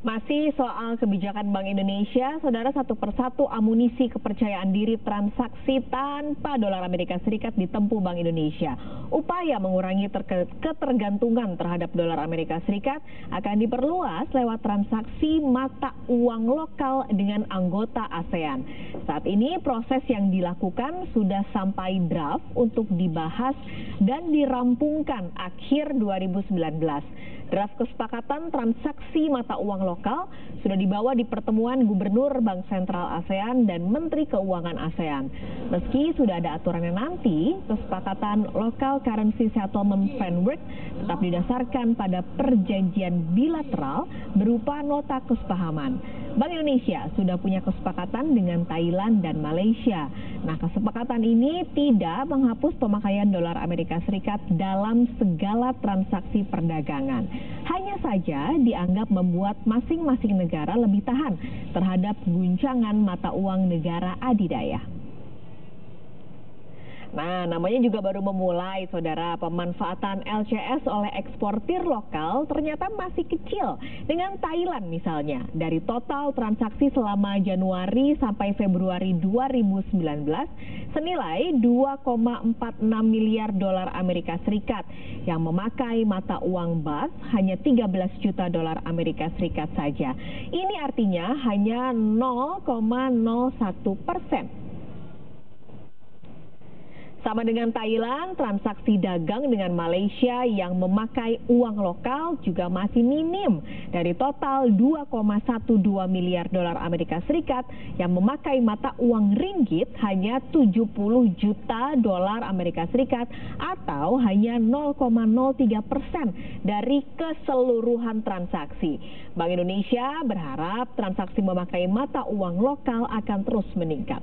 Masih soal kebijakan Bank Indonesia, saudara, satu persatu amunisi kepercayaan diri transaksi tanpa dolar Amerika Serikat ditempuh Bank Indonesia. Upaya mengurangi ketergantungan terhadap dolar Amerika Serikat akan diperluas lewat transaksi mata uang lokal dengan anggota ASEAN. Saat ini proses yang dilakukan sudah sampai draft untuk dibahas dan dirampungkan akhir 2019. Draft kesepakatan transaksi mata uang lokal sudah dibawa di pertemuan Gubernur Bank Sentral ASEAN dan Menteri Keuangan ASEAN. Meski sudah ada aturannya nanti, kesepakatan Local Currency Settlement Framework tetap didasarkan pada perjanjian bilateral berupa nota kesepahaman. Bank Indonesia sudah punya kesepakatan dengan Thailand dan Malaysia. Nah, kesepakatan ini tidak menghapus pemakaian dolar Amerika Serikat dalam segala transaksi perdagangan. Hanya saja dianggap membuat masing-masing negara lebih tahan terhadap guncangan mata uang negara adidaya. Nah, namanya juga baru memulai, saudara. Pemanfaatan LCS oleh eksportir lokal ternyata masih kecil. Dengan Thailand misalnya, dari total transaksi selama Januari sampai Februari 2019, senilai 2,46 miliar dolar Amerika Serikat yang memakai mata uang baht hanya 13 juta dolar Amerika Serikat saja. Ini artinya hanya 0,01%. Sama dengan Thailand, transaksi dagang dengan Malaysia yang memakai uang lokal juga masih minim. Dari total 2,12 miliar dolar Amerika Serikat yang memakai mata uang ringgit hanya 70 juta dolar Amerika Serikat atau hanya 0,03% dari keseluruhan transaksi. Bank Indonesia berharap transaksi memakai mata uang lokal akan terus meningkat.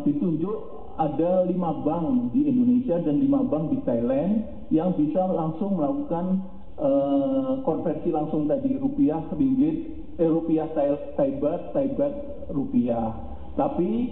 Ditunjuk ada 5 bank di Indonesia dan 5 bank di Thailand yang bisa langsung melakukan konversi langsung tadi rupiah ringgit, rupiah Thai baht rupiah. Tapi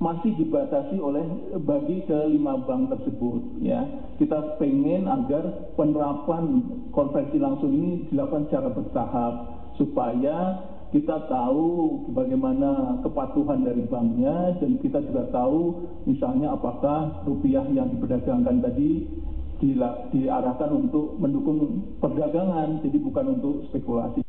masih dibatasi oleh bagi ke 5 bank tersebut, ya. Kita pengen agar penerapan konversi langsung ini dilakukan secara bertahap supaya kita tahu bagaimana kepatuhan dari banknya dan kita juga tahu misalnya apakah rupiah yang diperdagangkan tadi diarahkan untuk mendukung perdagangan, jadi bukan untuk spekulasi.